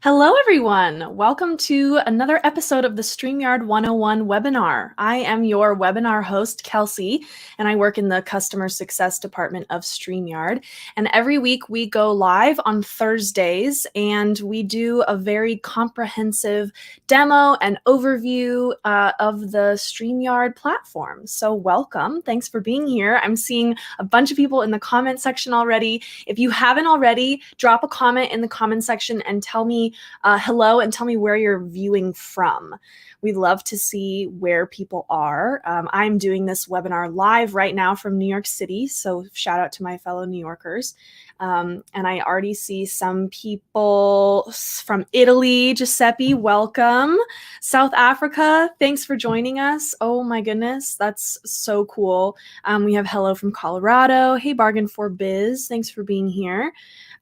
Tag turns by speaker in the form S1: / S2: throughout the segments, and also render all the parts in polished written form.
S1: Hello, everyone. Welcome to another episode of the StreamYard 101 webinar. I am your webinar host, Kelsey, and I work in the customer success department of StreamYard. And every week we go live on Thursdays and we do a very comprehensive demo and overview of the StreamYard platform. So welcome. Thanks for being here. I'm seeing a bunch of people in the comment section already. If you haven't already, drop a comment in the comment section and tell me hello and tell me where you're viewing from. We'd love to see where people are. I'm doing this webinar live right now from New York City, so shout out to my fellow New Yorkers. And I already see some people from Italy. Giuseppe, welcome. South Africa, thanks for joining us. Oh my goodness, that's so cool. We have hello from Colorado. Hey, Bargain for Biz, thanks for being here.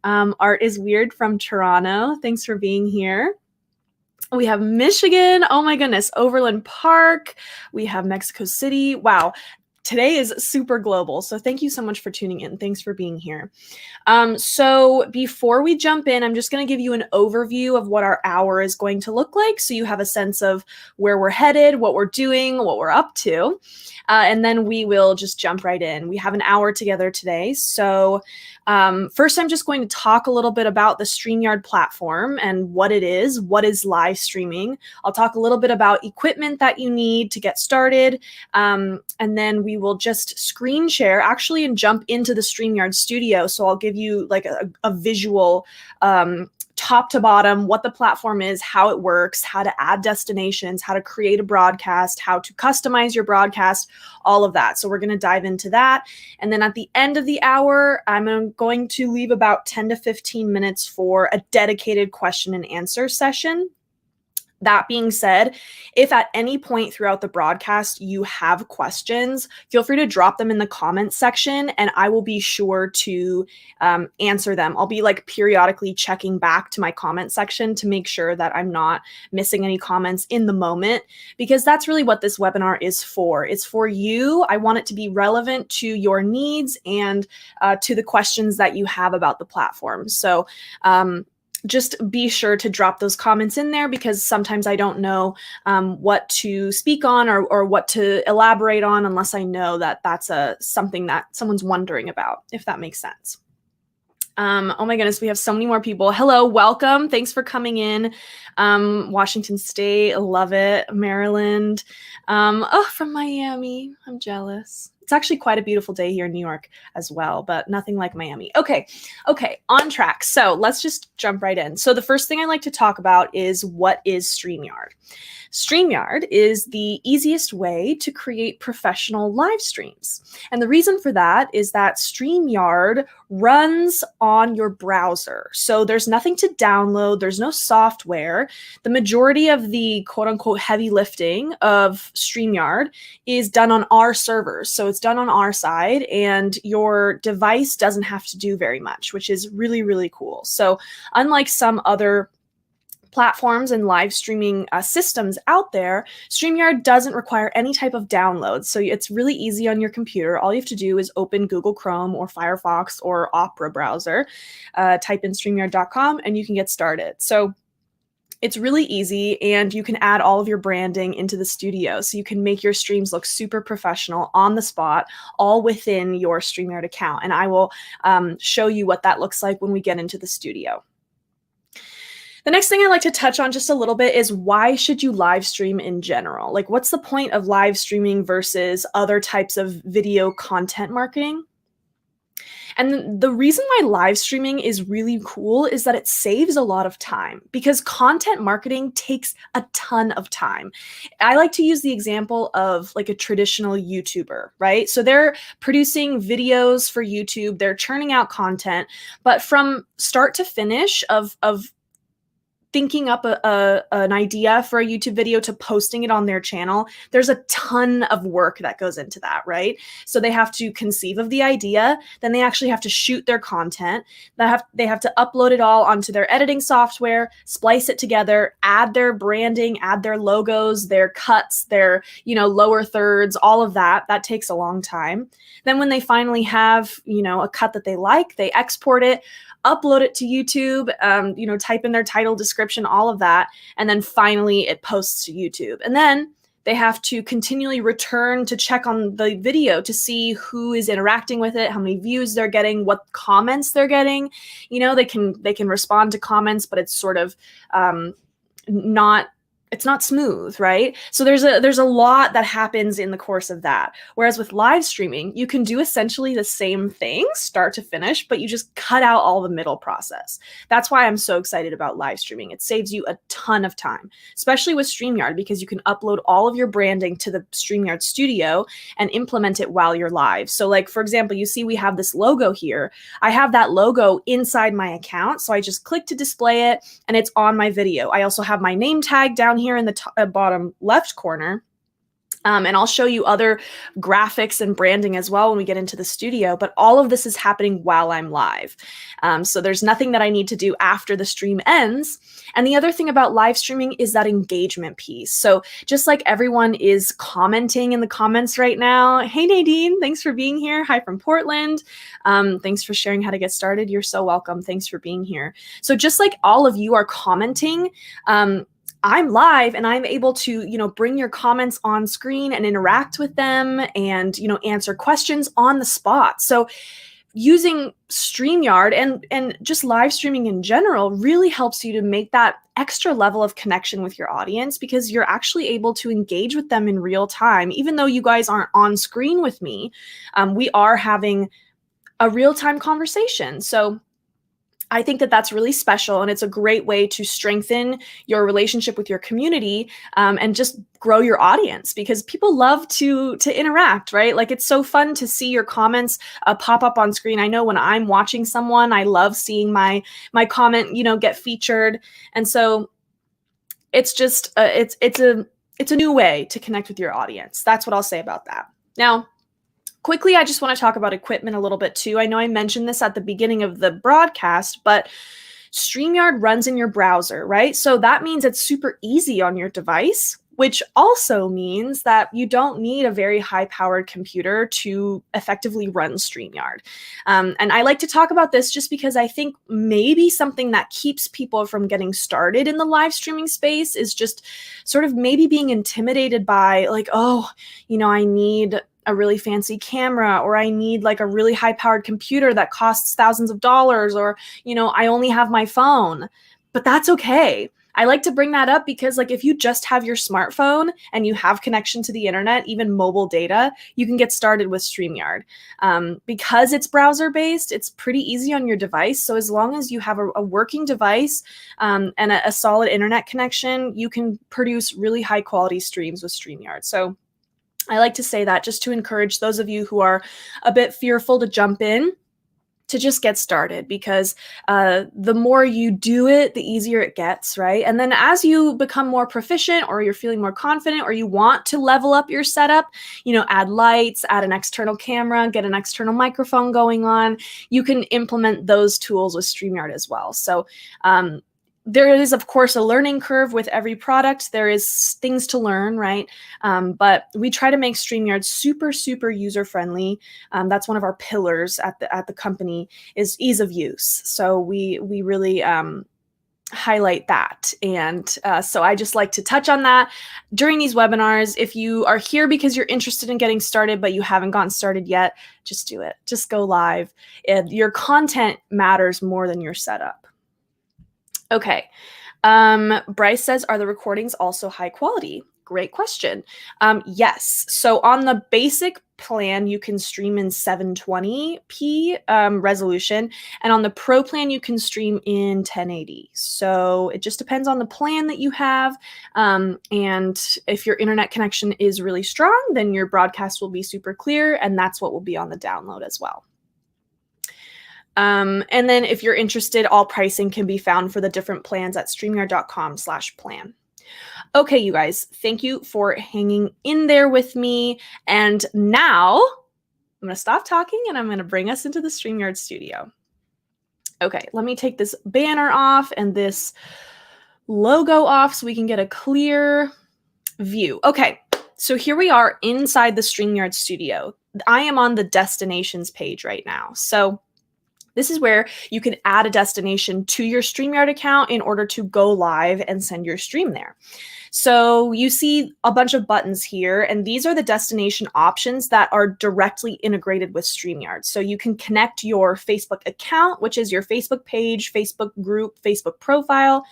S1: Art is Weird from Toronto. Thanks for being here. We have Michigan. Oh my goodness. Overland Park. We have Mexico City. Wow. Today is super global. So thank you so much for tuning in. Thanks for being here. So before we jump in, I'm just going to give you an overview of what our hour is going to look like. So you have a sense of where we're headed, what we're doing, what we're up to. And then we will just jump right in. We have an hour together today. So first, I'm just going to talk a little bit about the StreamYard platform and what it is. What is live streaming? I'll talk a little bit about equipment that you need to get started. And then we will just screen share actually and jump into the StreamYard Studio. So I'll give you like a visual top to bottom, what the platform is, how it works, how to add destinations, how to create a broadcast, how to customize your broadcast, all of that. So we're going to dive into that. And then at the end of the hour, I'm going to leave about 10 to 15 minutes for a dedicated question and answer session. That being said, if at any point throughout the broadcast you have questions, feel free to drop them in the comments section and I will be sure to answer them. I'll be like periodically checking back to my comment section to make sure that I'm not missing any comments in the moment, because that's really what this webinar is for. It's for you. I want it to be relevant to your needs and to the questions that you have about the platform. So just be sure to drop those comments in there, because sometimes I don't know what to speak on or what to elaborate on unless I know that that's something that someone's wondering about, if that makes sense. Oh my goodness, we have so many more people. Hello, welcome. Thanks for coming in. Washington State, love it. Maryland. From Miami, I'm jealous. It's actually quite a beautiful day here in New York as well, but nothing like Miami. Okay, on track. So let's just jump right in. So the first thing I like to talk about is, what is StreamYard? StreamYard is the easiest way to create professional live streams. And the reason for that is that StreamYard runs on your browser. So there's nothing to download, there's no software. The majority of the quote unquote heavy lifting of StreamYard is done on our servers. So it's done on our side and your device doesn't have to do very much, which is really, really cool. So unlike some other platforms and live streaming systems out there, StreamYard doesn't require any type of download. So it's really easy on your computer. All you have to do is open Google Chrome or Firefox or Opera browser, type in StreamYard.com and you can get started. So it's really easy, and you can add all of your branding into the studio. So you can make your streams look super professional on the spot, all within your StreamYard account. And I will show you what that looks like when we get into the studio. The next thing I like to touch on just a little bit is, why should you live stream in general? Like, what's the point of live streaming versus other types of video content marketing? And the reason why live streaming is really cool is that it saves a lot of time, because content marketing takes a ton of time. I like to use the example of like a traditional YouTuber, right? So they're producing videos for YouTube, they're churning out content, but from start to finish of thinking up an idea for a YouTube video to posting it on their channel, there's a ton of work that goes into that, right? So they have to conceive of the idea, then they actually have to shoot their content, they have to upload it all onto their editing software, splice it together, add their branding, add their logos, their cuts, their lower thirds, all of that. That takes a long time. Then when they finally have a cut that they like, they export it, upload it to YouTube, type in their title, description, description, all of that. And then finally it posts to YouTube. And then they have to continually return to check on the video to see who is interacting with it, how many views they're getting, what comments they're getting. You know, they can respond to comments, but it's sort of it's not smooth, right? So there's a lot that happens in the course of that. Whereas with live streaming, you can do essentially the same thing, start to finish, but you just cut out all the middle process. That's why I'm so excited about live streaming. It saves you a ton of time, especially with StreamYard, because you can upload all of your branding to the StreamYard Studio and implement it while you're live. So like, for example, you see we have this logo here. I have that logo inside my account. So I just click to display it and it's on my video. I also have my name tag down here in the bottom left corner. And I'll show you other graphics and branding as well when we get into the studio, but all of this is happening while I'm live. So there's nothing that I need to do after the stream ends. And the other thing about live streaming is that engagement piece. So just like everyone is commenting in the comments right now, hey Nadine, thanks for being here. Hi from Portland. Thanks for sharing how to get started. You're so welcome. Thanks for being here. So just like all of you are commenting, I'm live and I'm able to, you know, bring your comments on screen and interact with them and, you know, answer questions on the spot. So using StreamYard and just live streaming in general really helps you to make that extra level of connection with your audience, because you're actually able to engage with them in real time. Even though you guys aren't on screen with me, we are having a real-time conversation. So I think that that's really special, and it's a great way to strengthen your relationship with your community and just grow your audience, because people love to interact, right? Like, it's so fun to see your comments pop up on screen. I know when I'm watching someone, I love seeing my comment, you know, get featured, and so it's just it's a new way to connect with your audience. That's what I'll say about that. Now, quickly, I just want to talk about equipment a little bit too. I know I mentioned this at the beginning of the broadcast, but StreamYard runs in your browser, right? So that means it's super easy on your device, which also means that you don't need a very high-powered computer to effectively run StreamYard. And I like to talk about this just because I think maybe something that keeps people from getting started in the live streaming space is just sort of maybe being intimidated by, like, oh, you know, I need a really fancy camera, or I need like a really high powered computer that costs thousands of dollars, or, you know, I only have my phone. But that's okay. I like to bring that up because, like, if you just have your smartphone and you have connection to the internet, even mobile data, you can get started with StreamYard. Because it's browser based, it's pretty easy on your device. So as long as you have a working device and a solid internet connection, you can produce really high quality streams with StreamYard. So I like to say that just to encourage those of you who are a bit fearful to jump in, to just get started, because the more you do it, the easier it gets, right? And then as you become more proficient, or you're feeling more confident, or you want to level up your setup, you know, add lights, add an external camera, get an external microphone going on, you can implement those tools with StreamYard as well. So there is, of course, a learning curve with every product. There is things to learn, right? But we try to make StreamYard super, super user-friendly. That's one of our pillars at the company, is ease of use. So we really highlight that. And so I just like to touch on that during these webinars. If you are here because you're interested in getting started, but you haven't gotten started yet, just do it. Just go live. Your content matters more than your setup. Okay. Bryce says, are the recordings also high quality? Great question. Yes. So on the basic plan, you can stream in 720p resolution. And on the pro plan, you can stream in 1080. So it just depends on the plan that you have. And if your internet connection is really strong, then your broadcast will be super clear. And that's what will be on the download as well. And then if you're interested, all pricing can be found for the different plans at StreamYard.com/plan. Okay, you guys, thank you for hanging in there with me. And now I'm going to stop talking and I'm going to bring us into the StreamYard Studio. Okay, let me take this banner off and this logo off so we can get a clear view. Okay, so here we are inside the StreamYard Studio. I am on the destinations page right now. So This is where you can add a destination to your StreamYard account in order to go live and send your stream there. So you see a bunch of buttons here, and these are the destination options that are directly integrated with StreamYard. So you can connect your Facebook account, which is your Facebook page, Facebook group, Facebook profile,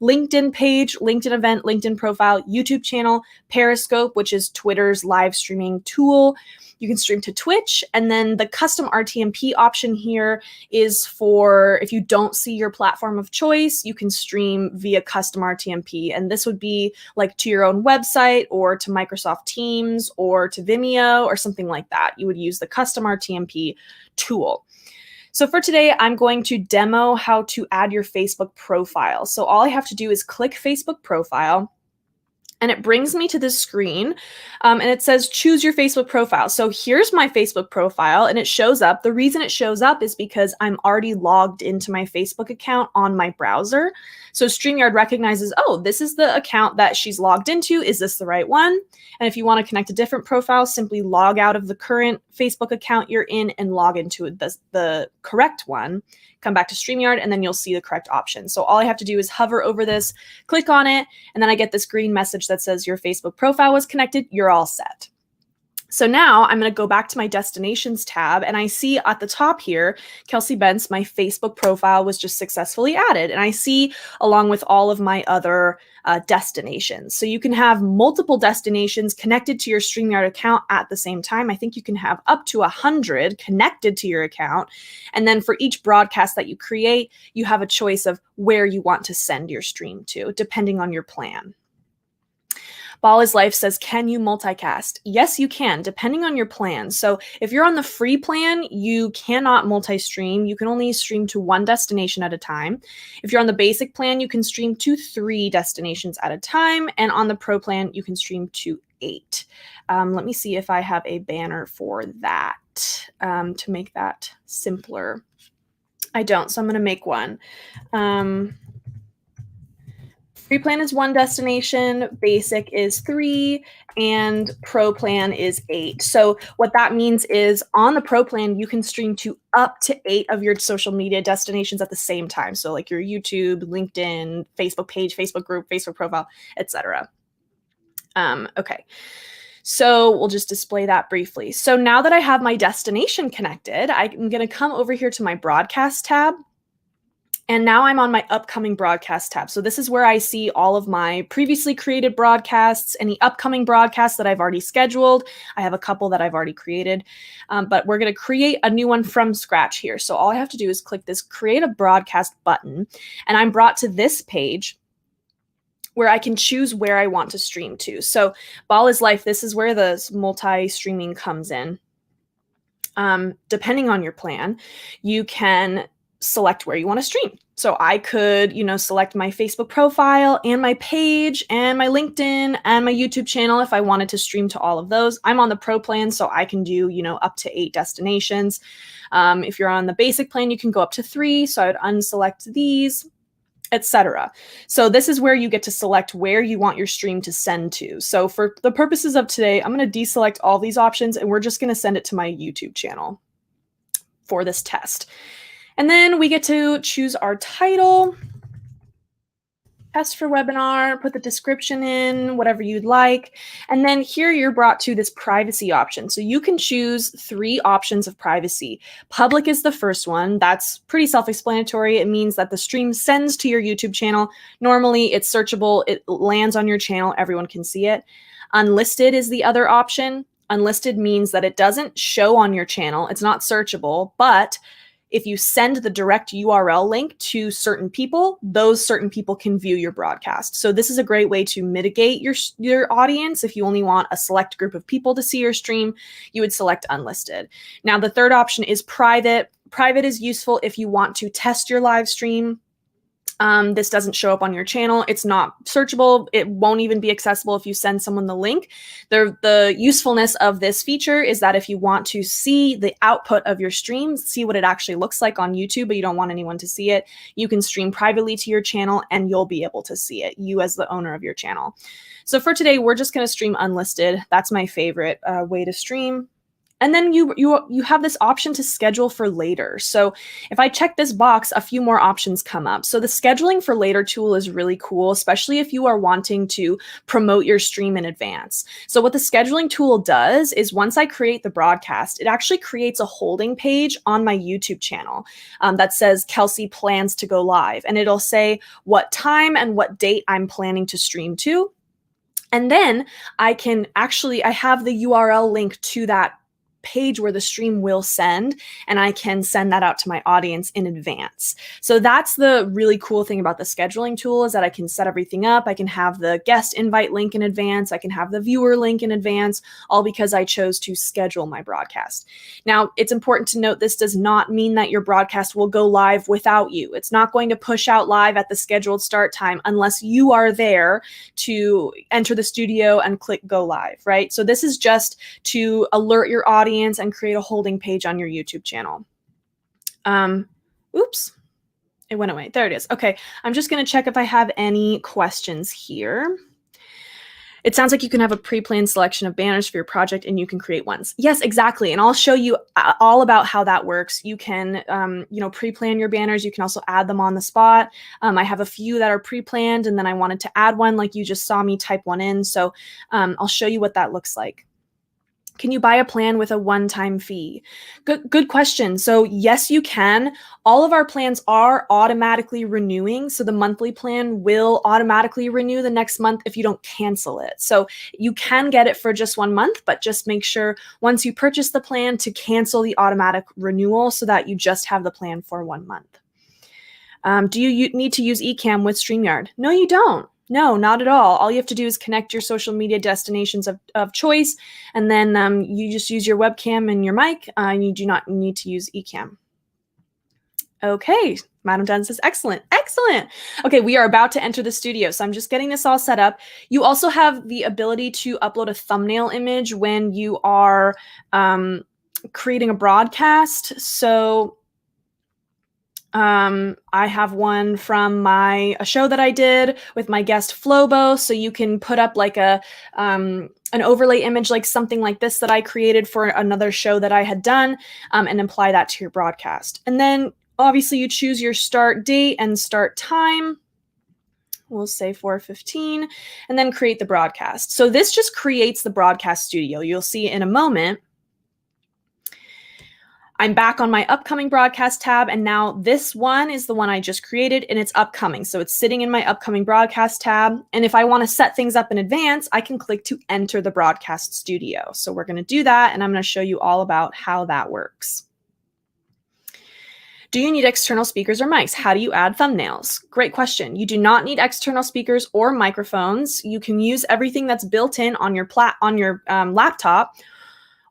S1: LinkedIn page, LinkedIn event, LinkedIn profile, YouTube channel, Periscope, which is Twitter's live streaming tool. You can stream to Twitch, and then the custom RTMP option here is for if you don't see your platform of choice, you can stream via custom RTMP, and this would be like to your own website or to Microsoft Teams or to Vimeo or something like that. You would use the custom RTMP tool. So for today, I'm going to demo how to add your Facebook profile. So all I have to do is click Facebook profile, and it brings me to this screen, and it says choose your Facebook profile. So here's my Facebook profile, and it shows up. The reason it shows up is because I'm already logged into my Facebook account on my browser. So StreamYard recognizes, oh, this is the account that she's logged into. Is this the right one? And if you want to connect a different profile, simply log out of the current Facebook account you're in and log into the correct one. Come back to StreamYard, and then you'll see the correct option. So all I have to do is hover over this, click on it, and then I get this green message that says your Facebook profile was connected. You're all set. So now I'm going to go back to my destinations tab, and I see at the top here, Kelsey Bentz, my Facebook profile was just successfully added. And I see along with all of my other destinations. So you can have multiple destinations connected to your StreamYard account at the same time. I think you can have up to 100 connected to your account. And then for each broadcast that you create, you have a choice of where you want to send your stream to, depending on your plan. Ball is Life says, can you multicast? Yes, you can, depending on your plan. So if you're on the free plan, you cannot multi-stream. You can only stream to one destination at a time. If you're on the basic plan, you can stream to 3 destinations at a time. And on the pro plan, you can stream to 8. Let me see if I have a banner for that to make that simpler. I don't, so I'm going to make one. Free plan is 1 destination, basic is 3, and pro plan is 8. So what that means is on the pro plan, you can stream to up to 8 of your social media destinations at the same time. So like your YouTube, LinkedIn, Facebook page, Facebook group, Facebook profile, etc. Okay. So we'll just display that briefly. So now that I have my destination connected, I'm going to come over here to my broadcast tab. And now I'm on my upcoming broadcast tab. So this is where I see all of my previously created broadcasts, any upcoming broadcasts that I've already scheduled. I have a couple that I've already created, but we're going to create a new one from scratch here. So all I have to do is click this create a broadcast button, and I'm brought to this page where I can choose where I want to stream to. So Ball is Life, this is where the multi-streaming comes in. Depending on your plan, you can select where you want to stream. So I could, select my Facebook profile and my page and my LinkedIn and my YouTube channel if I wanted to stream to all of those. I'm on the pro plan, so I can do, up to 8 destinations. If you're on the basic plan, you can go up to 3. So I would unselect these, etc. So this is where you get to select where you want your stream to send to. So for the purposes of today, I'm going to deselect all these options, and we're just going to send it to my YouTube channel for this test. And then we get to choose our title, test for webinar, put the description in, whatever you'd like. And then here you're brought to this privacy option. So you can choose 3 options of privacy. Public is the first one. That's pretty self-explanatory. It means that the stream sends to your YouTube channel. Normally it's searchable. It lands on your channel. Everyone can see it. Unlisted is the other option. Unlisted means that it doesn't show on your channel. It's not searchable, but if you send the direct URL link to certain people, those certain people can view your broadcast. So this is a great way to mitigate your audience. If you only want a select group of people to see your stream, you would select unlisted. Now, the third option is private. Private is useful if you want to test your live stream. This doesn't show up on your channel. It's not searchable. It won't even be accessible if you send someone the link. The usefulness of this feature is that if you want to see the output of your stream, see what it actually looks like on YouTube, but you don't want anyone to see it, you can stream privately to your channel and you'll be able to see it, you as the owner of your channel. So for today, we're just going to stream unlisted. That's my favorite way to stream. And then you have this option to schedule for later. So if I check this box, a few more options come up. So the scheduling for later tool is really cool, especially if you are wanting to promote your stream in advance. So what the scheduling tool does is once I create the broadcast, it actually creates a holding page on my YouTube channel that says Kelsey plans to go live. And it'll say what time and what date I'm planning to stream to. And then I have the URL link to that page where the stream will send, and I can send that out to my audience in advance. So that's the really cool thing about the scheduling tool, is that I can set everything up. I can have the guest invite link in advance. I can have the viewer link in advance, all because I chose to schedule my broadcast. Now, it's important to note this does not mean that your broadcast will go live without you. It's not going to push out live at the scheduled start time unless you are there to enter the studio and click go live, right? So this is just to alert your audience and create a holding page on your YouTube channel. Oops, it went away. There it is. Okay, I'm just going to check if I have any questions here. It sounds like you can have a pre-planned selection of banners for your project and you can create ones. Yes, exactly. And I'll show you all about how that works. You can, pre-plan your banners. You can also add them on the spot. I have a few that are pre-planned, and then I wanted to add one like you just saw me type one in. So I'll show you what that looks like. Can you buy a plan with a one-time fee? Good question. So yes, you can. All of our plans are automatically renewing. So the monthly plan will automatically renew the next month if you don't cancel it. So you can get it for just 1 month, but just make sure once you purchase the plan to cancel the automatic renewal so that you just have the plan for 1 month. Do you need to use Ecamm with StreamYard? No, you don't. No, not at all. All you have to do is connect your social media destinations of choice, and then you just use your webcam and your mic, and you do not need to use Ecamm. Okay, Madam Dunn says, excellent, excellent. Okay, we are about to enter the studio, so I'm just getting this all set up. You also have the ability to upload a thumbnail image when you are creating a broadcast. So I have one from a show that I did with my guest Flobo. So you can put up like an overlay image, like something like this that I created for another show that I had done, and apply that to your broadcast. And then obviously you choose your start date and start time. We'll say 4:15, and then create the broadcast. So this just creates the broadcast studio. You'll see in a moment. I'm back on my upcoming broadcast tab, and now this one is the one I just created, and it's upcoming. So it's sitting in my upcoming broadcast tab. And if I want to set things up in advance, I can click to enter the broadcast studio. So we're going to do that, and I'm going to show you all about how that works. Do you need external speakers or mics? How do you add thumbnails? Great question. You do not need external speakers or microphones. You can use everything that's built in on your laptop.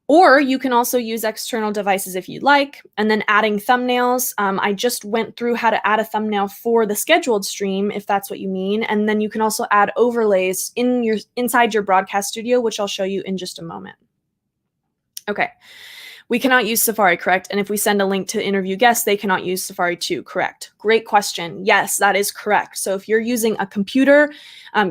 S1: Or you can also use external devices if you'd like. And then adding thumbnails, I just went through how to add a thumbnail for the scheduled stream, if that's what you mean. And then you can also add overlays inside your broadcast studio, which I'll show you in just a moment. Okay. We cannot use Safari, correct? And if we send a link to interview guests, they cannot use Safari too, correct? Great question. Yes, that is correct. So if you're using a computer,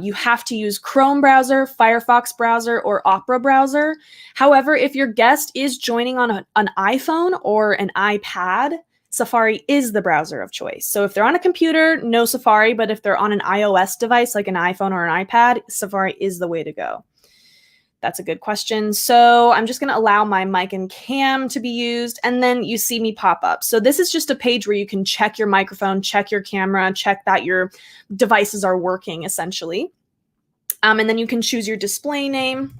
S1: you have to use Chrome browser, Firefox browser, or Opera browser. However, if your guest is joining on an iPhone or an iPad, Safari is the browser of choice. So if they're on a computer, no Safari, but if they're on an iOS device like an iPhone or an iPad, Safari is the way to go. That's a good question. So I'm just going to allow my mic and cam to be used, and then you see me pop up. So this is just a page where you can check your microphone, check your camera, check that your devices are working, essentially. And then you can choose your display name.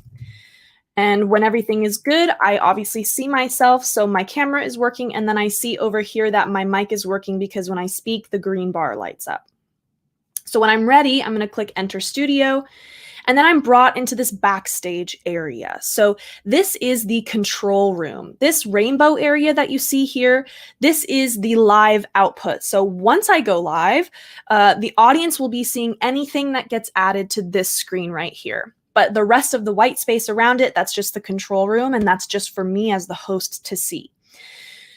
S1: And when everything is good, I obviously see myself. So my camera is working, and then I see over here that my mic is working because when I speak, the green bar lights up. So when I'm ready, I'm going to click Enter Studio. And then I'm brought into this backstage area. So this is the control room. This rainbow area that you see here, this is the live output. So once I go live, the audience will be seeing anything that gets added to this screen right here. But the rest of the white space around it, that's just the control room, and that's just for me as the host to see.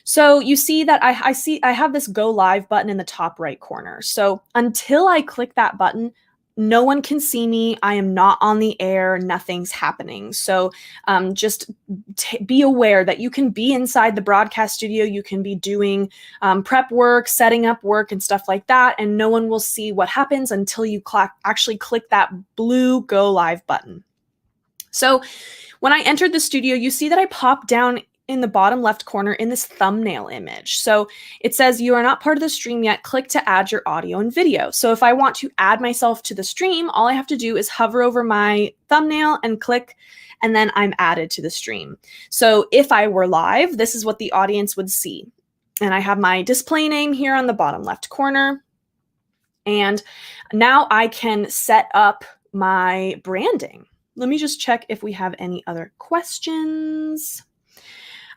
S1: So you see that I have this go live button in the top right corner. So until I click that button, no one can see me. I am not on the air. Nothing's happening. So just be aware that you can be inside the broadcast studio. You can be doing prep work, setting up work and stuff like that. And no one will see what happens until you actually click that blue go live button. So when I entered the studio, you see that I popped down in the bottom left corner in this thumbnail image. So it says, you are not part of the stream yet. Click to add your audio and video. So if I want to add myself to the stream, all I have to do is hover over my thumbnail and click, and then I'm added to the stream. So if I were live, this is what the audience would see. And I have my display name here on the bottom left corner. And now I can set up my branding. Let me just check if we have any other questions.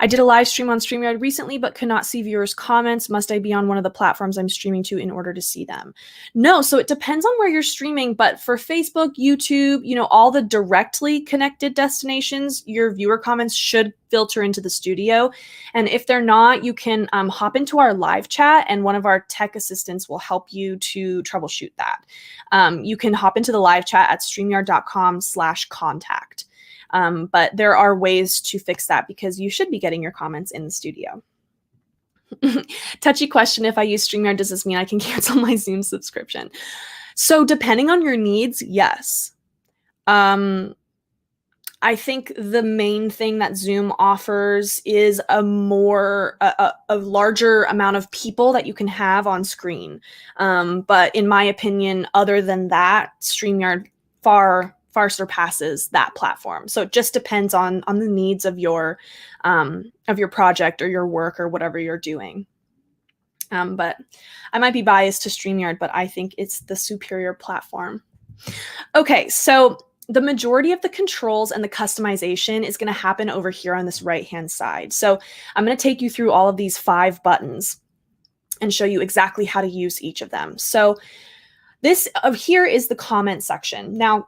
S1: I did a live stream on StreamYard recently, but could not see viewers' comments. Must I be on one of the platforms I'm streaming to in order to see them? No, so it depends on where you're streaming, but for Facebook, YouTube, all the directly connected destinations, your viewer comments should filter into the studio. And if they're not, you can hop into our live chat and one of our tech assistants will help you to troubleshoot that. You can hop into the live chat at streamyard.com/contact. But there are ways to fix that because you should be getting your comments in the studio. Touchy question. If I use StreamYard, does this mean I can cancel my Zoom subscription? So depending on your needs, yes. I think the main thing that Zoom offers is a larger amount of people that you can have on screen. But in my opinion, other than that, StreamYard far surpasses that platform. So it just depends on the needs of your project or your work or whatever you're doing. But I might be biased to StreamYard, but I think it's the superior platform. Okay, so the majority of the controls and the customization is going to happen over here on this right-hand side. So I'm going to take you through all of these 5 buttons and show you exactly how to use each of them. So this here is the comment section. Now,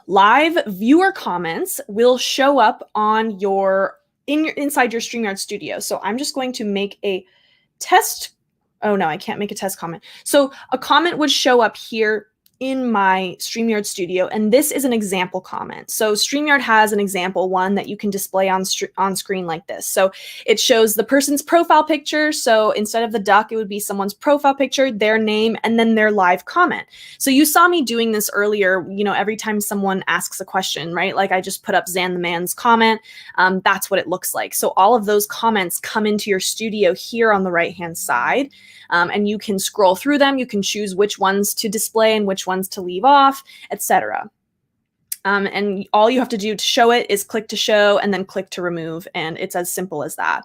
S1: live viewer comments will show up on inside your StreamYard Studio. So I'm just going to make a test. Oh no, I can't make a test comment. So a comment would show up here in my StreamYard Studio, and this is an example comment. So StreamYard has an example one that you can display on screen like this. So it shows the person's profile picture. So instead of the duck, it would be someone's profile picture, their name, and then their live comment. So you saw me doing this earlier, every time someone asks a question, right? Like I just put up Zan the Man's comment. That's what it looks like. So all of those comments come into your studio here on the right-hand side. And you can scroll through them. You can choose which ones to display and which ones to leave off, etc. And all you have to do to show it is click to show and then click to remove. And it's as simple as that.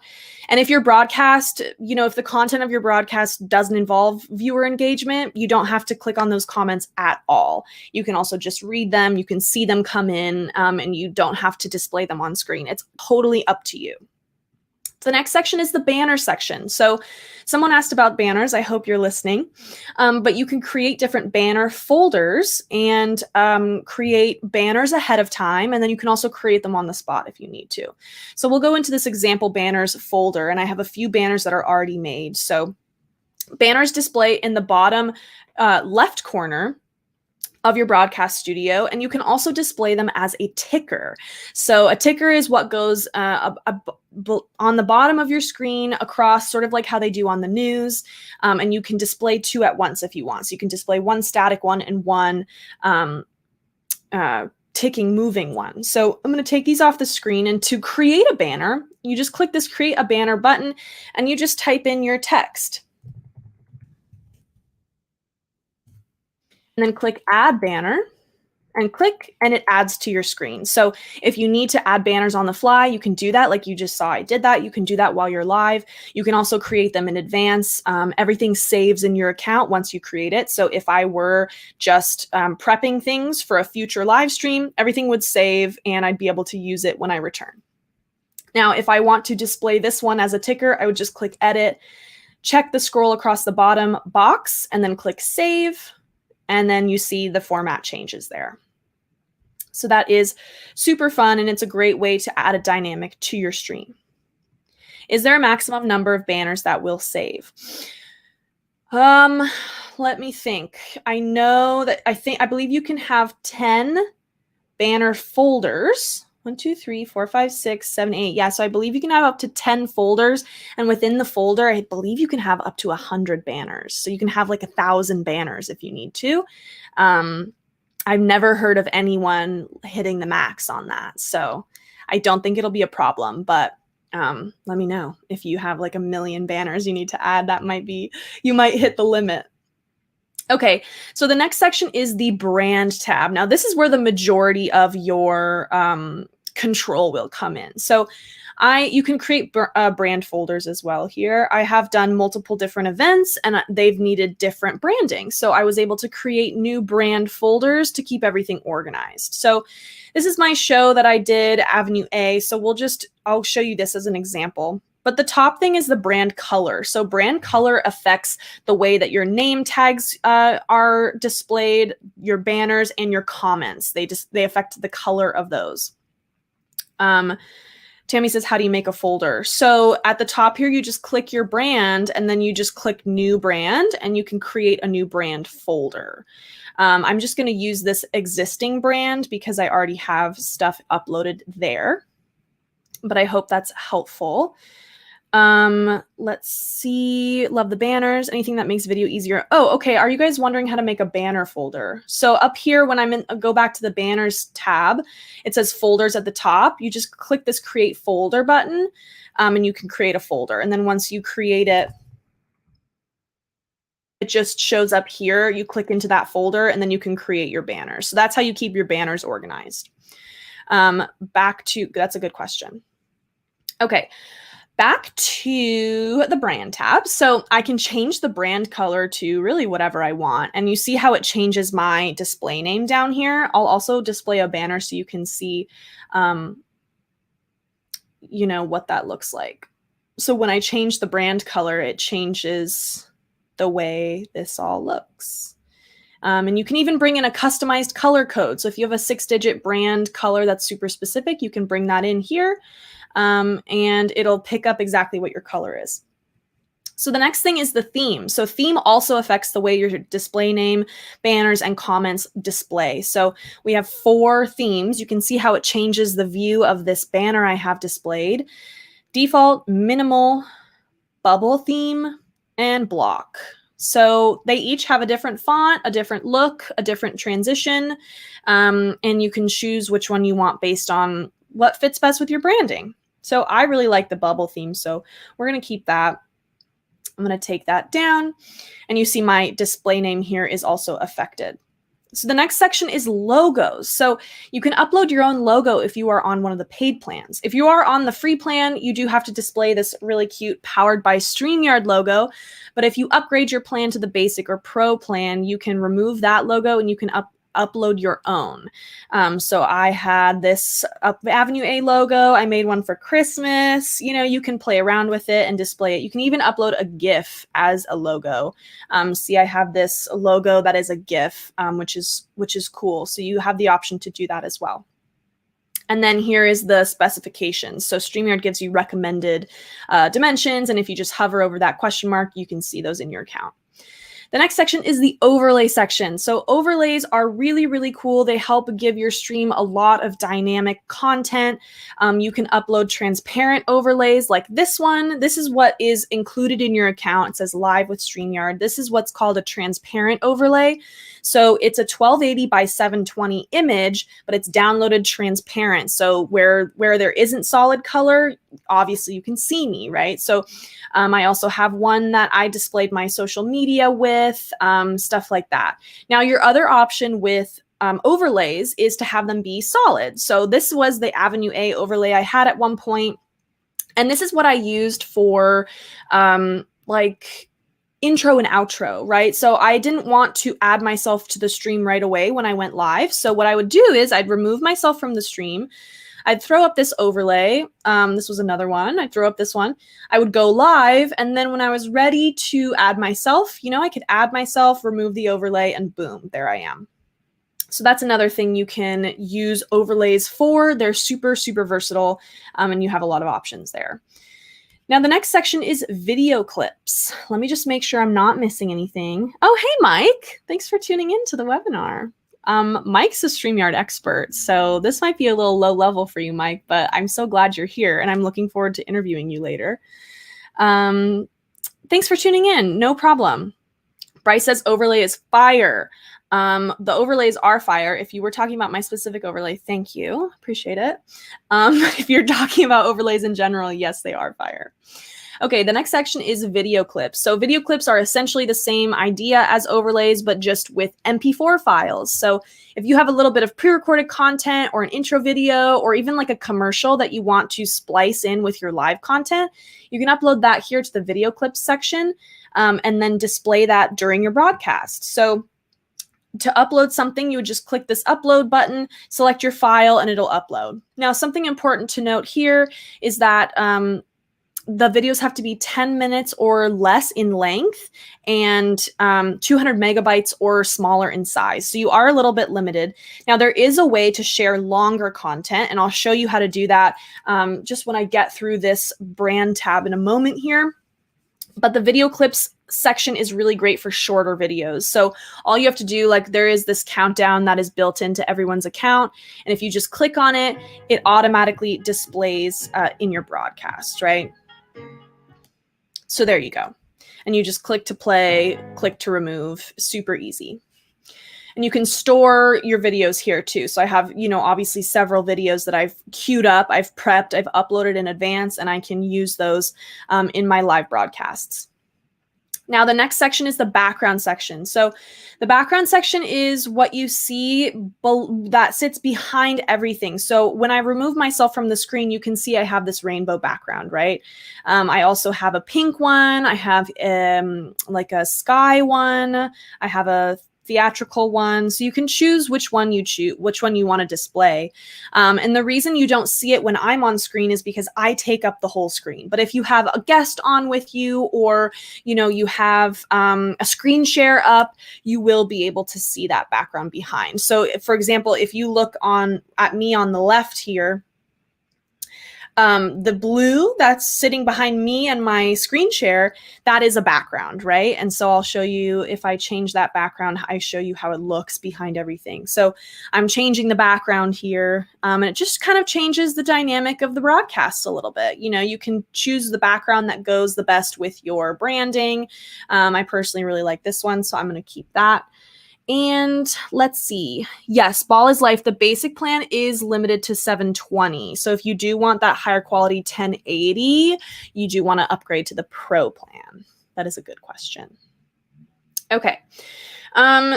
S1: And if your broadcast, if the content of your broadcast doesn't involve viewer engagement, you don't have to click on those comments at all. You can also just read them. You can see them come in and you don't have to display them on screen. It's totally up to you. The next section is the banner section. So someone asked about banners. I hope you're listening. But you can create different banner folders and create banners ahead of time. And then you can also create them on the spot if you need to. So we'll go into this example banners folder. And I have a few banners that are already made. So banners display in the bottom left corner of your broadcast studio, and you can also display them as a ticker. So a ticker is what goes on the bottom of your screen across, sort of like how they do on the news, and you can display 2 at once if you want. So you can display one static one and one ticking, moving one. So I'm going to take these off the screen, and to create a banner, you just click this Create a Banner button, and you just type in your text. And then click Add Banner and click, and it adds to your screen. So if you need to add banners on the fly, you can do that like you just saw I did that. You can do that while you're live. You can also create them in advance. Everything saves in your account once you create it. So if I were just prepping things for a future live stream, everything would save and I'd be able to use it when I return. Now, if I want to display this one as a ticker, I would just click Edit, check the scroll across the bottom box, and then click Save. And then you see the format changes there. So that is super fun, and it's a great way to add a dynamic to your stream. Is there a maximum number of banners that will save? Um, Let me think. I know that I believe you can have 10 banner folders. 1, 2, 3, 4, 5, 6, 7, 8. Yeah, so I believe you can have up to 10 folders. And within the folder, I believe you can have up to 100 banners. So you can have like 1,000 banners if you need to. I've never heard of anyone hitting the max on that. So I don't think it'll be a problem, but let me know if you have like 1,000,000 banners you need to add. That might be, you might hit the limit. Okay, so the next section is the brand tab. Now, this is where the majority of your control will come in. So you can create brand folders as well here. I have done multiple different events and they've needed different branding. So I was able to create new brand folders to keep everything organized. So this is my show that I did, Avenue A. So I'll show you this as an example. But the top thing is the brand color. So brand color affects the way that your name tags are displayed, your banners, and your comments. They affect the color of those. Tammy says, how do you make a folder? So at the top here, you just click your brand and then you just click new brand and you can create a new brand folder. I'm just going to use this existing brand because I already have stuff uploaded there, but I hope that's helpful. Let's see. Love the banners. Anything that makes video easier. Oh, okay. Are you guys wondering how to make a banner folder? So up here, when go back to the banners tab, it says folders at the top. You just click this create folder button, and you can create a folder. And then once you create it, it just shows up here. You click into that folder and then you can create your banners. So that's how you keep your banners organized. That's a good question. Okay. Back to the brand tab. So I can change the brand color to really whatever I want. And you see how it changes my display name down here. I'll also display a banner so you can see, what that looks like. So when I change the brand color, it changes the way this all looks. And you can even bring in a customized color code. So if you have a 6-digit brand color that's super specific, you can bring that in here. And it'll pick up exactly what your color is. So the next thing is the theme. So theme also affects the way your display name, banners, and comments display. So we have 4 themes. You can see how it changes the view of this banner I have displayed. Default, minimal, bubble theme, and block. So they each have a different font, a different look, a different transition, and you can choose which one you want based on what fits best with your branding. So I really like the bubble theme, so we're going to keep that. I'm going to take that down, and you see my display name here is also affected. So the next section is logos. So you can upload your own logo if you are on one of the paid plans. If you are on the free plan, you do have to display this really cute powered by StreamYard logo. But if you upgrade your plan to the basic or pro plan, you can remove that logo and you can upload your own. So I had this Avenue A logo. I made one for Christmas. You can play around with it and display it. You can even upload a GIF as a logo. See, I have this logo that is a GIF, which is cool. So you have the option to do that as well. And then here is the specifications. So StreamYard gives you recommended dimensions. And if you just hover over that question mark, you can see those in your account. The next section is the overlay section. So overlays are really, really cool. They help give your stream a lot of dynamic content. You can upload transparent overlays like this one. This is what is included in your account. It says live with StreamYard. This is what's called a transparent overlay. So it's a 1280 by 720 image, but it's downloaded transparent. So where there isn't solid color, obviously you can see me, right? So I also have one that I displayed my social media with, stuff like that. Now, your other option with overlays is to have them be solid. So this was the Avenue A overlay I had at one point. And this is what I used for like intro and outro, right? So I didn't want to add myself to the stream right away when I went live. So what I would do is I'd remove myself from the stream. I'd throw up this overlay. This was another one. I'd throw up this one. I would go live. And then when I was ready to add myself, I could add myself, remove the overlay, and boom, there I am. So that's another thing you can use overlays for. They're super, super versatile, and you have a lot of options there. Now, the next section is video clips. Let me just make sure I'm not missing anything. Oh, hey, Mike. Thanks for tuning in to the webinar. Mike's a StreamYard expert, so this might be a little low level for you, Mike, but I'm so glad you're here, and I'm looking forward to interviewing you later. Thanks for tuning in. No problem. Bryce says overlay is fire. The overlays are fire. If you were talking about my specific overlay, thank you. Appreciate it. If you're talking about overlays in general, yes, they are fire. Okay, the next section is video clips. So video clips are essentially the same idea as overlays, but just with MP4 files. So if you have a little bit of pre-recorded content or an intro video or even like a commercial that you want to splice in with your live content, you can upload that here to the video clips section and then display that during your broadcast. So to upload something, you would just click this upload button, select your file, and it'll upload. Now, something important to note here is that the videos have to be 10 minutes or less in length and 200 megabytes or smaller in size. So you are a little bit limited. Now, there is a way to share longer content, and I'll show you how to do that just when I get through this brand tab in a moment here. But the video clips section is really great for shorter videos. So all you have to do, like there is this countdown that is built into everyone's account. And if you just click on it, it automatically displays in your broadcast, right? So there you go. And you just click to play, click to remove, super easy. And you can store your videos here too. So I have, obviously several videos that I've queued up, I've prepped, I've uploaded in advance, and I can use those in my live broadcasts. Now, the next section is the background section. So the background section is what you see that sits behind everything. So when I remove myself from the screen, you can see I have this rainbow background, right? I also have a pink one. I have like a sky one. I have a theatrical one. So you can choose which one you want to display. And the reason you don't see it when I'm on screen is because I take up the whole screen. But if you have a guest on with you, or you have a screen share up, you will be able to see that background behind. So for example, if you look at me on the left here, the blue that's sitting behind me and my screen share, that is a background, right? And so I'll show you, if I change that background, I show you how it looks behind everything. So I'm changing the background here, and it just kind of changes the dynamic of the broadcast a little bit. You can choose the background that goes the best with your branding. I personally really like this one, so I'm going to keep that. And let's see. Yes, Ball is Life. The basic plan is limited to 720. So if you do want that higher quality 1080, you do want to upgrade to the Pro plan. That is a good question. Okay.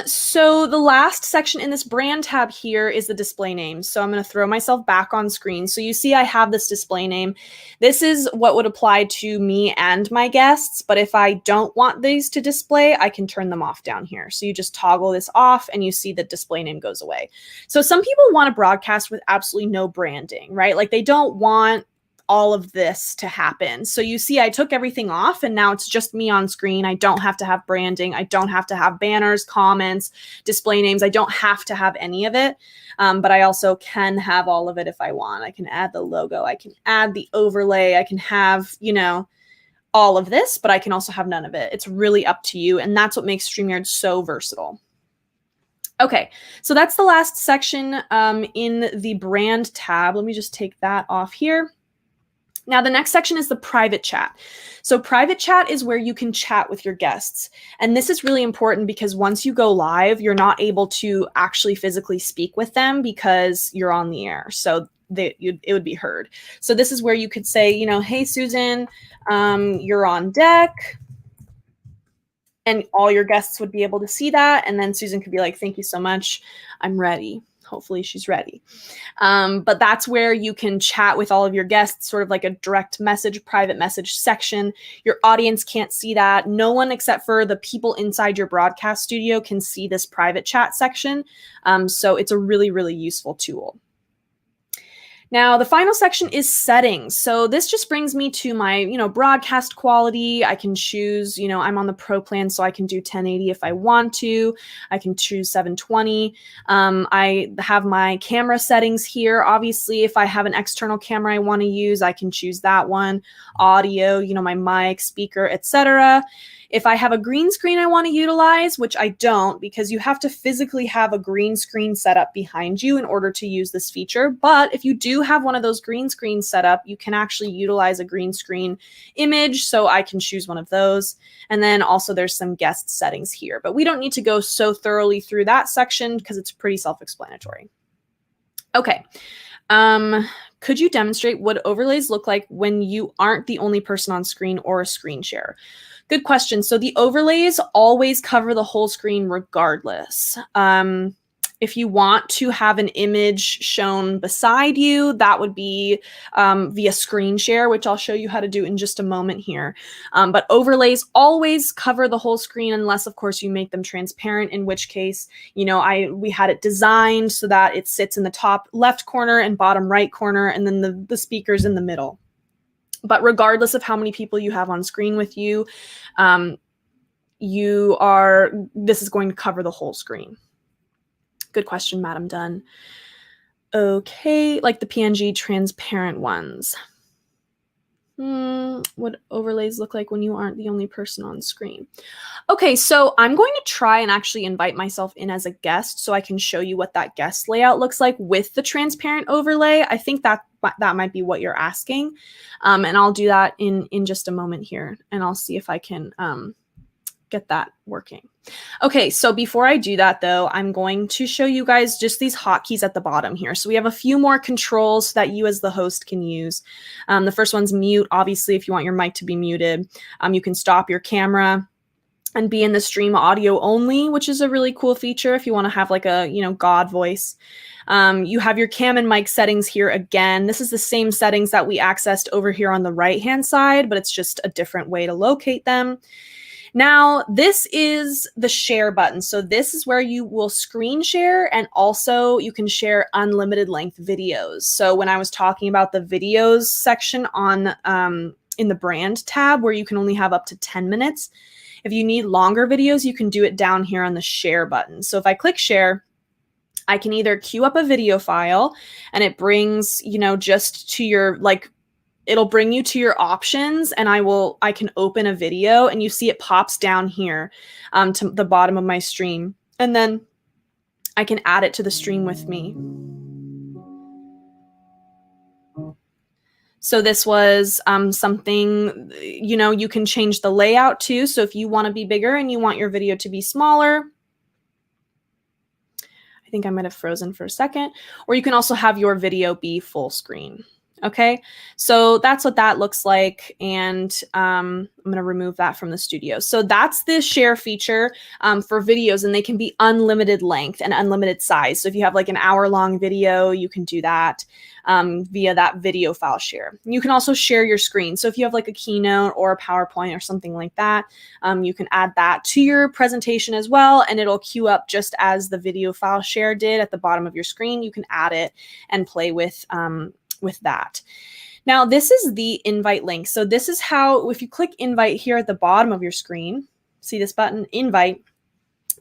S1: So the last section in this brand tab here is the display name. So I'm going to throw myself back on screen. So you see I have this display name. This is what would apply to me and my guests. But if I don't want these to display, I can turn them off down here. So you just toggle this off and you see the display name goes away. So some people want to broadcast with absolutely no branding, right? Like they don't want all of this to happen. So you see I took everything off and now it's just me on screen. I don't have to have branding. I don't have to have banners, comments, display names. I don't have to have any of it. But I also can have all of it if I want. I can add the logo. I can add the overlay. I can have, all of this, but I can also have none of it. It's really up to you. And that's what makes StreamYard so versatile. Okay, so that's the last section in the brand tab. Let me just take that off here. Now, the next section is the private chat. So private chat is where you can chat with your guests. And this is really important because once you go live, you're not able to actually physically speak with them because you're on the air. So it would be heard. So this is where you could say, hey, Susan, you're on deck. And all your guests would be able to see that. And then Susan could be like, thank you so much. I'm ready. Hopefully she's ready. But that's where you can chat with all of your guests, sort of like a direct message, private message section. Your audience can't see that. No one except for the people inside your broadcast studio can see this private chat section. So it's a really, really useful tool. Now, the final section is settings. So this just brings me to my, broadcast quality. I can choose, I'm on the pro plan, so I can do 1080 if I want to. I can choose 720. I have my camera settings here. Obviously, if I have an external camera I want to use, I can choose that one. Audio, my mic, speaker, etc. If I have a green screen I want to utilize, which I don't, because you have to physically have a green screen set up behind you in order to use this feature. But if you do have one of those green screens set up, you can actually utilize a green screen image. So I can choose one of those. And then also there's some guest settings here, but we don't need to go so thoroughly through that section because it's pretty self-explanatory. Okay. Could you demonstrate what overlays look like when you aren't the only person on screen or a screen share? Good question. So the overlays always cover the whole screen regardless. If you want to have an image shown beside you, that would be via screen share, which I'll show you how to do in just a moment here. But overlays always cover the whole screen unless, of course, you make them transparent, in which case, we had it designed so that it sits in the top left corner and bottom right corner, and then the speaker's in the middle. But regardless of how many people you have on screen with you, this is going to cover the whole screen. Good question, Madam Dunn. Okay, like the PNG transparent ones. What overlays look like when you aren't the only person on screen? Okay, so I'm going to try and actually invite myself in as a guest so I can show you what that guest layout looks like with the transparent overlay. I think that might be what you're asking. And I'll do that in just a moment here, and I'll see if I can get that working. Okay, so before I do that though, I'm going to show you guys just these hotkeys at the bottom here. So we have a few more controls that you as the host can use. The first one's mute. Obviously, if you want your mic to be muted, you can stop your camera and be in the stream audio only, which is a really cool feature if you want to have like a, God voice. You have your cam and mic settings here again. This is the same settings that we accessed over here on the right-hand side, but it's just a different way to locate them. Now, this is the share button. So this is where you will screen share, and also you can share unlimited length videos. So when I was talking about the videos section on in the brand tab where you can only have up to 10 minutes, if you need longer videos, you can do it down here on the share button. So if I click share, I can either queue up a video file and it brings, just to your it'll bring you to your options, and I can open a video, and you see it pops down here to the bottom of my stream. And then I can add it to the stream with me. So this was something, you can change the layout too. So if you want to be bigger and you want your video to be smaller, I think I might have frozen for a second, or you can also have your video be full screen. Okay, so that's what that looks like, and I'm going to remove that from the studio. So that's the share feature for videos, and they can be unlimited length and unlimited size. So if you have like an hour-long video, you can do that via that video file share. You can also share your screen. So if you have like a Keynote or a PowerPoint or something like that, you can add that to your presentation as well, and it'll queue up just as the video file share did at the bottom of your screen. You can add it and play with that. Now, this is the invite link. So this is how, if you click invite here at the bottom of your screen, see this button, invite,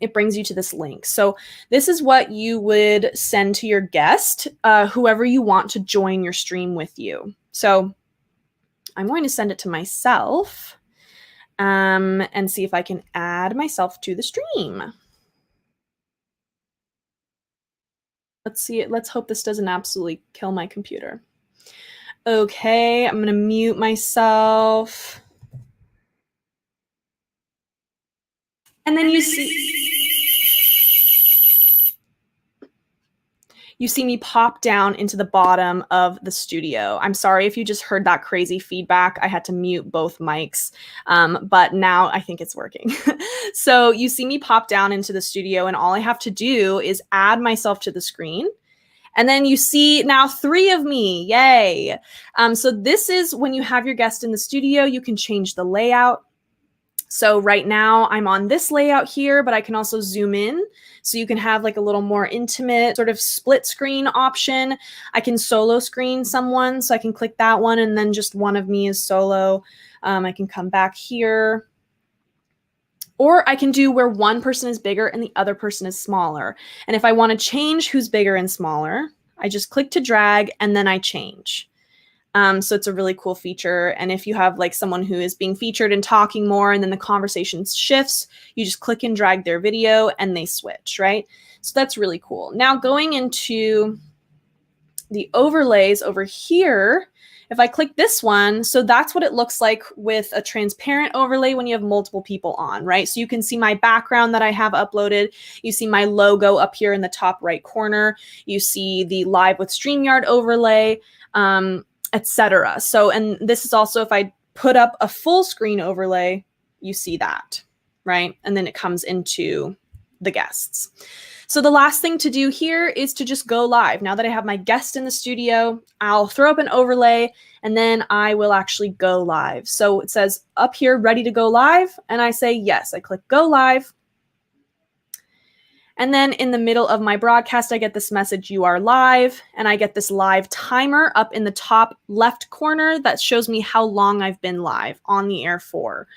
S1: it brings you to this link. So this is what you would send to your guest, whoever you want to join your stream with you. So I'm going to send it to myself and see if I can add myself to the stream. Let's see it. Let's hope this doesn't absolutely kill my computer. Okay, I'm going to mute myself. And then you see me pop down into the bottom of the studio. I'm sorry if you just heard that crazy feedback. I had to mute both mics, but now I think it's working. So you see me pop down into the studio, and all I have to do is add myself to the screen. And then you see now 3 of me, yay. So this is when you have your guest in the studio, you can change the layout. So right now I'm on this layout here, but I can also zoom in. So you can have like a little more intimate sort of split screen option. I can solo screen someone. So I can click that one and then just one of me is solo. I can come back here. Or I can do where one person is bigger and the other person is smaller. And if I want to change who's bigger and smaller, I just click to drag and then I change. So it's a really cool feature. And if you have like someone who is being featured and talking more and then the conversation shifts, you just click and drag their video and they switch, right? So that's really cool. Now going into the overlays over here, if I click this one, so that's what it looks like with a transparent overlay when you have multiple people on, right? So you can see my background that I have uploaded. You see my logo up here in the top right corner. You see the live with StreamYard overlay, etc. So, and this is also if I put up a full screen overlay, you see that, right? And then it comes into the guests. So the last thing to do here is to just go live. Now that I have my guest in the studio, I'll throw up an overlay and then I will actually go live. So it says up here, ready to go live. And I say, yes, I click go live. And then in the middle of my broadcast, I get this message, you are live. And I get this live timer up in the top left corner that shows me how long I've been live on the air for.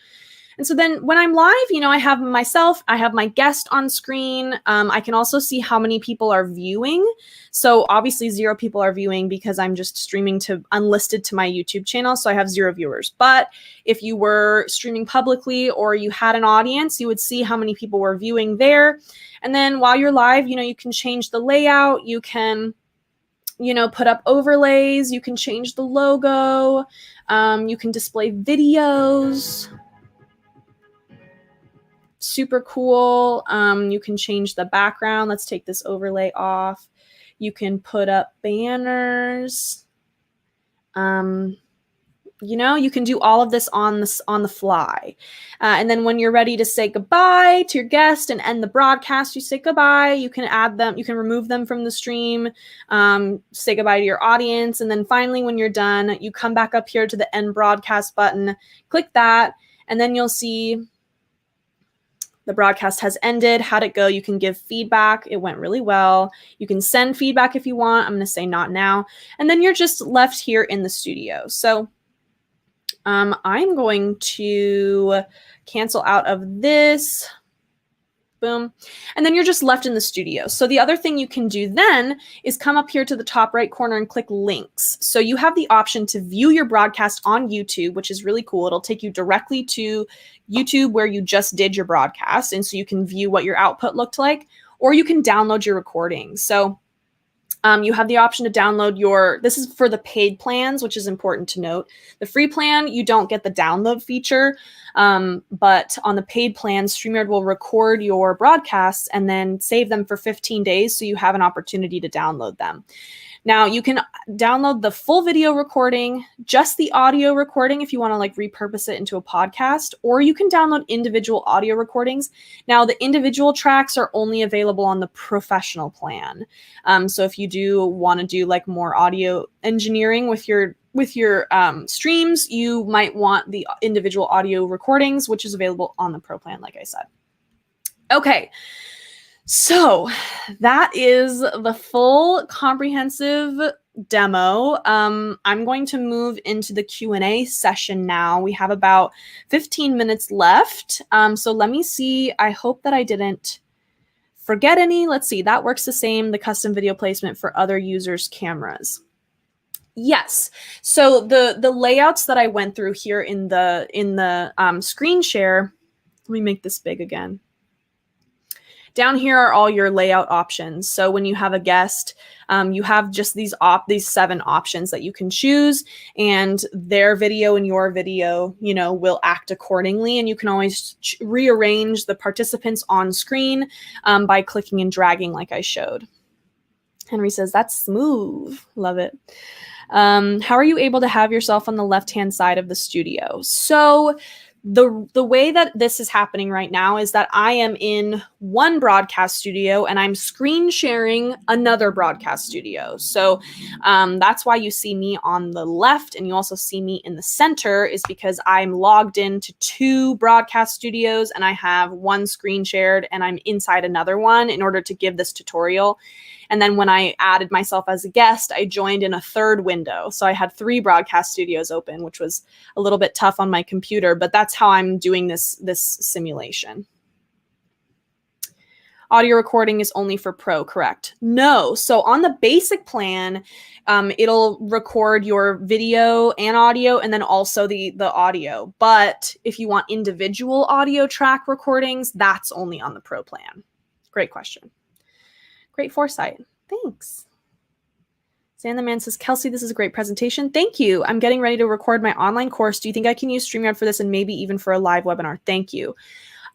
S1: And so then when I'm live, you know, I have myself, I have my guest on screen. I can also see how many people are viewing. So obviously 0 people are viewing because I'm just streaming to unlisted to my YouTube channel. So I have 0 viewers. But if you were streaming publicly or you had an audience, you would see how many people were viewing there. And then while you're live, you know, you can change the layout. You can, you know, put up overlays. You can change the logo. You can display videos. Super cool. You can change the background. Let's take this overlay off. You can put up banners. You know, you can do all of this on the fly. And then when you're ready to say goodbye to your guest and end the broadcast, you say goodbye. You can add them. You can remove them from the stream. Say goodbye to your audience. And then finally, when you're done, you come back up here to the end broadcast button. Click that. And then you'll see the broadcast has ended. How'd it go? You can give feedback. It went really well. You can send feedback if you want. I'm going to say not now. And then you're just left here in the studio. So I'm going to cancel out of this. Boom. And then you're just left in the studio. So the other thing you can do then is come up here to the top right corner and click links. So you have the option to view your broadcast on YouTube, which is really cool. It'll take you directly to YouTube where you just did your broadcast. And so you can view what your output looked like, or you can download your recording. So you have the option to download this is for the paid plans, which is important to note. The free plan, you don't get the download feature, but on the paid plan, StreamYard will record your broadcasts and then save them for 15 days so you have an opportunity to download them. Now, you can download the full video recording, just the audio recording if you want to like repurpose it into a podcast, or you can download individual audio recordings. Now, the individual tracks are only available on the professional plan. So if you do want to do like more audio engineering with your streams, you might want the individual audio recordings, which is available on the pro plan, like I said. Okay. So that is the full comprehensive demo. I'm going to move into the Q&A session now. We have about 15 minutes left. So let me see. I hope that I didn't forget any. Let's see. That works the same. The custom video placement for other users' cameras. Yes. So the layouts that I went through here in the screen share. Let me make this big again. Down here are all your layout options. So when you have a guest, you have just these 7 options that you can choose, and their video and your video, you know, will act accordingly. And you can always rearrange the participants on screen by clicking and dragging like I showed. Henry says, that's smooth. Love it. How are you able to have yourself on the left-hand side of the studio? So The way that this is happening right now is that I am in one broadcast studio and I'm screen sharing another broadcast studio. So that's why you see me on the left and you also see me in the center, is because I'm logged into 2 broadcast studios and I have one screen shared and I'm inside another one in order to give this tutorial. And then when I added myself as a guest, I joined in a 3rd window. So I had 3 broadcast studios open, which was a little bit tough on my computer, but that's how I'm doing this simulation. Audio recording is only for pro, correct? No. So on the basic plan, it'll record your video and audio and then also the audio. But if you want individual audio track recordings, that's only on the pro plan. Great question. Great foresight. Thanks. Stan the Man says, Kelsey, this is a great presentation. Thank you. I'm getting ready to record my online course. Do you think I can use StreamYard for this and maybe even for a live webinar? Thank you.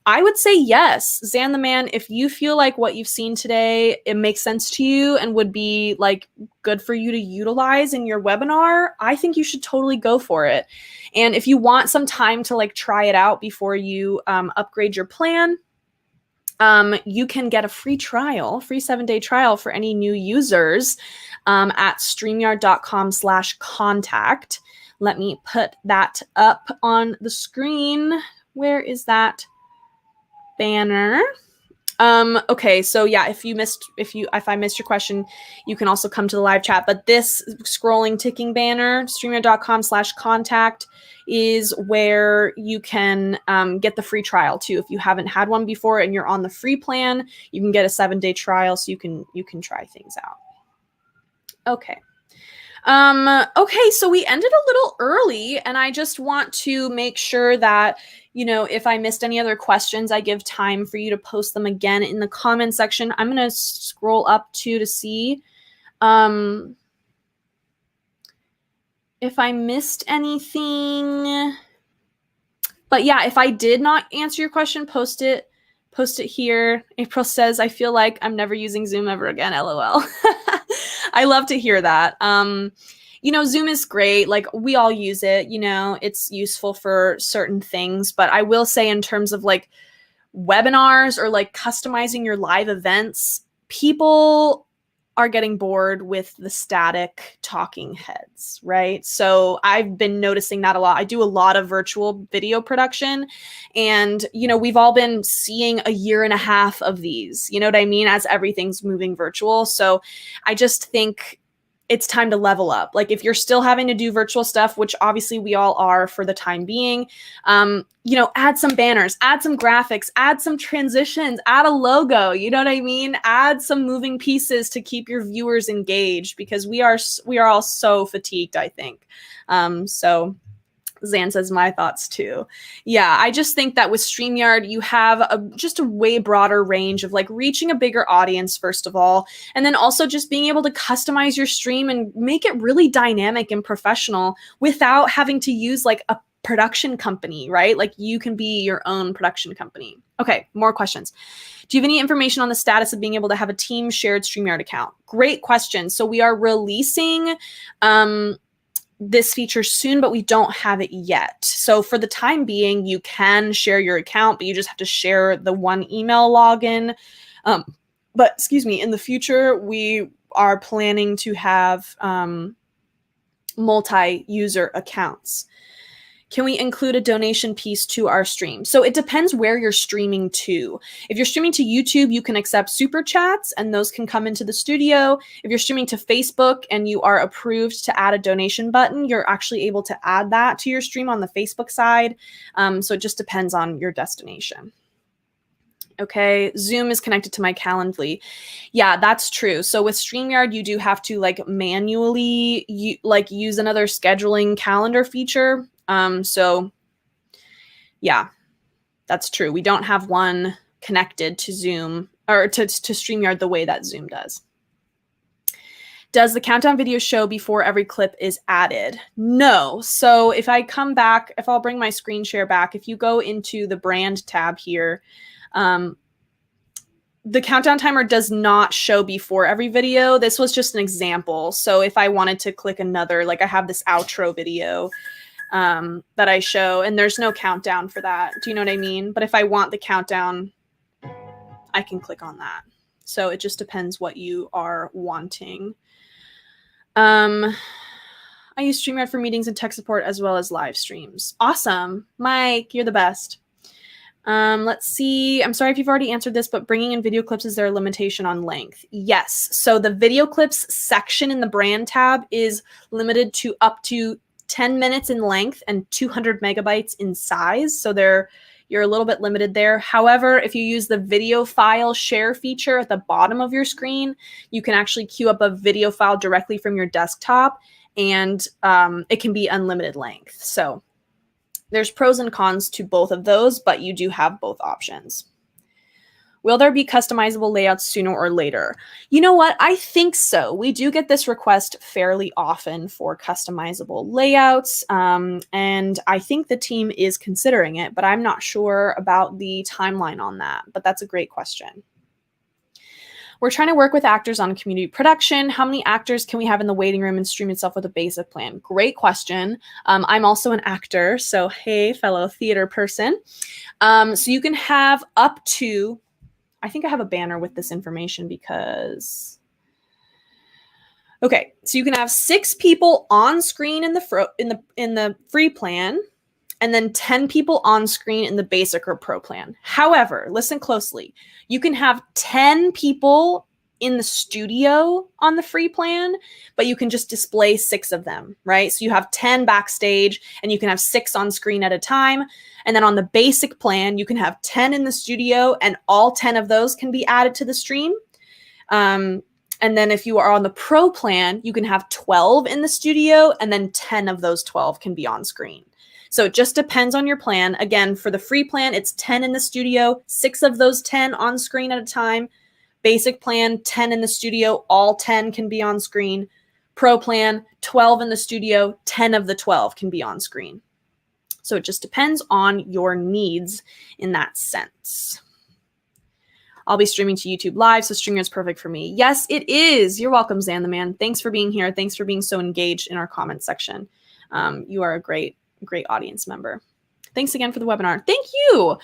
S1: I would say yes. Zan the Man, if you feel like what you've seen today, it makes sense to you and would be like good for you to utilize in your webinar, I think you should totally go for it. And if you want some time to like try it out before you upgrade your plan, you can get a free 7-day trial for any new users at StreamYard.com/contact. Let me put that up on the screen. Where is that banner? Okay, so yeah, if I missed your question, you can also come to the live chat. But this scrolling ticking banner, StreamYard.com/contact, is where you can get the free trial too. If you haven't had one before and you're on the free plan, you can get a 7-day trial so you can try things out. Okay. Okay, so we ended a little early and I just want to make sure that, you know, if I missed any other questions, I give time for you to post them again in the comment section. I'm going to scroll up to see if I missed anything. But yeah, if I did not answer your question, post it here. April says, I feel like I'm never using Zoom ever again, LOL. I love to hear that. You know, Zoom is great. Like, we all use it, you know, it's useful for certain things. But I will say, in terms of like webinars or like customizing your live events, people are getting bored with the static talking heads, right? So I've been noticing that a lot. I do a lot of virtual video production and, you know, we've all been seeing 1.5 years of these, you know what I mean? As everything's moving virtual. So I just think it's time to level up. Like, if you're still having to do virtual stuff, which obviously we all are for the time being, you know, add some banners, add some graphics, add some transitions, add a logo, you know what I mean? Add some moving pieces to keep your viewers engaged, because we are all so fatigued, I think. So Zan says my thoughts too. Yeah, I just think that with StreamYard, you have just a way broader range of like reaching a bigger audience, first of all, and then also just being able to customize your stream and make it really dynamic and professional without having to use like a production company, right? Like, you can be your own production company. Okay, more questions. Do you have any information on the status of being able to have a team shared StreamYard account? Great question. So we are releasing this feature soon, but we don't have it yet. So for the time being, you can share your account, but you just have to share the one email login. But excuse me, in the future, we are planning to have multi-user accounts. Can we include a donation piece to our stream? So it depends where you're streaming to. If you're streaming to YouTube, you can accept super chats and those can come into the studio. If you're streaming to Facebook and you are approved to add a donation button, you're actually able to add that to your stream on the Facebook side. So it just depends on your destination. Okay, Zoom is connected to my Calendly. Yeah, that's true. So with StreamYard, you do have to like manually use another scheduling calendar feature. So yeah, that's true. We don't have one connected to Zoom or to StreamYard the way that Zoom does. Does the countdown video show before every clip is added? No. So if I come back, if I'll bring my screen share back, if you go into the brand tab here, the countdown timer does not show before every video. This was just an example. So if I wanted to click another, like I have this outro video, that I show, and there's no countdown for that. Do you know what I mean? But if I want the countdown, I can click on that. So it just depends what you are wanting. I use StreamYard for meetings and tech support as well as live streams. Awesome. Mike, you're the best. Let's see. I'm sorry if you've already answered this, but bringing in video clips, is there a limitation on length? Yes. So the video clips section in the brand tab is limited to up to 10 minutes in length and 200 megabytes in size. So you're a little bit limited there. However, if you use the video file share feature at the bottom of your screen, you can actually queue up a video file directly from your desktop, and it can be unlimited length. So there's pros and cons to both of those, but you do have both options. Will there be customizable layouts sooner or later? You know what? I think so. We do get this request fairly often for customizable layouts, and I think the team is considering it, but I'm not sure about the timeline on that, but that's a great question. We're trying to work with actors on community production. How many actors can we have in the waiting room and stream itself with a basic plan? Great question. I'm also an actor, so hey, fellow theater person. So you can have up to, I think I have a banner with this information because, okay, so you can have 6 people on screen in the free plan, and then 10 people on screen in the basic or pro plan. However, listen closely. You can have 10 people in the studio on the free plan, but you can just display 6 of them, right? So you have 10 backstage and you can have 6 on screen at a time. And then on the basic plan, you can have 10 in the studio and all 10 of those can be added to the stream. And then if you are on the pro plan, you can have 12 in the studio and then 10 of those 12 can be on screen. So it just depends on your plan. Again, for the free plan, it's 10 in the studio, 6 of those 10 on screen at a time. Basic plan, 10 in the studio, all 10 can be on screen. Pro plan, 12 in the studio, 10 of the 12 can be on screen. So it just depends on your needs in that sense. I'll be streaming to YouTube Live, so StreamYard's perfect for me. Yes, it is. You're welcome, Zan the Man. Thanks for being here. Thanks for being so engaged in our comment section. You are a great audience member. Thanks again for the webinar. Thank you.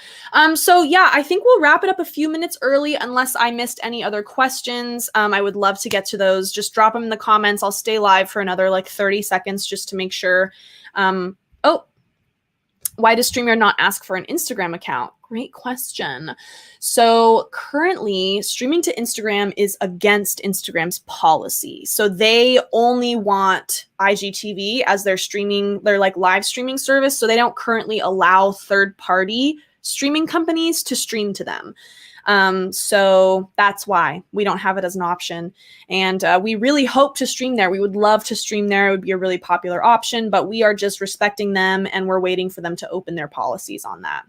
S1: So yeah, I think we'll wrap it up a few minutes early unless I missed any other questions. I would love to get to those. Just drop them in the comments. I'll stay live for another like 30 seconds just to make sure. Oh, why does StreamYard not ask for an Instagram account? Great question. So currently, streaming to Instagram is against Instagram's policy. So they only want IGTV as their like live streaming service. So they don't currently allow third-party streaming companies to stream to them. So that's why we don't have it as an option. And we really hope to stream there. We would love to stream there. It would be a really popular option, but we are just respecting them and we're waiting for them to open their policies on that.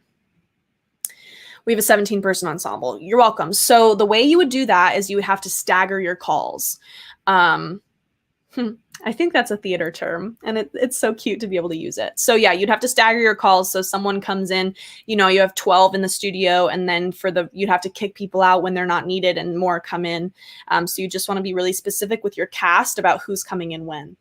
S1: We have a 17-person ensemble. You're welcome. So the way you would do that is you would have to stagger your calls. I think that's a theater term, and it's so cute to be able to use it. So yeah, you'd have to stagger your calls. So someone comes in, you have 12 in the studio, and then you'd have to kick people out when they're not needed and more come in. So you just want to be really specific with your cast about who's coming in when.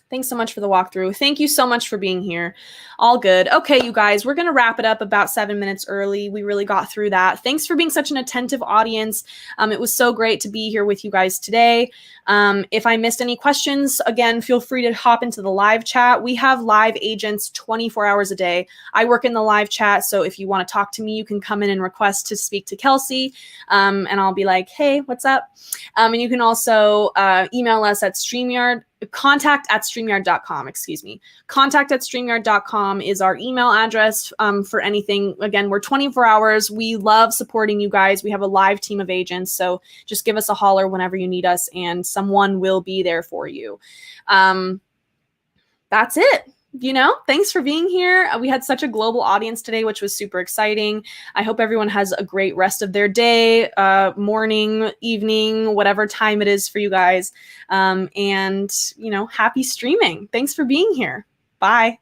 S1: Thanks so much for the walkthrough. Thank you so much for being here. All good. Okay, you guys, we're going to wrap it up about 7 minutes early. We really got through that. Thanks for being such an attentive audience. It was so great to be here with you guys today. If I missed any questions, again, feel free to hop into the live chat. We have live agents 24 hours a day. I work in the live chat, so if you want to talk to me, you can come in and request to speak to Kelsey, and I'll be like, hey, what's up? And you can also email us at StreamYard. Contact@StreamYard.com, excuse me. Contact@StreamYard.com is our email address for anything. Again, we're 24 hours. We love supporting you guys. We have a live team of agents, so just give us a holler whenever you need us, and someone will be there for you. That's it. Thanks for being here. We had such a global audience today, which was super exciting. I hope everyone has a great rest of their day, morning, evening, whatever time it is for you guys. And happy streaming. Thanks for being here. Bye.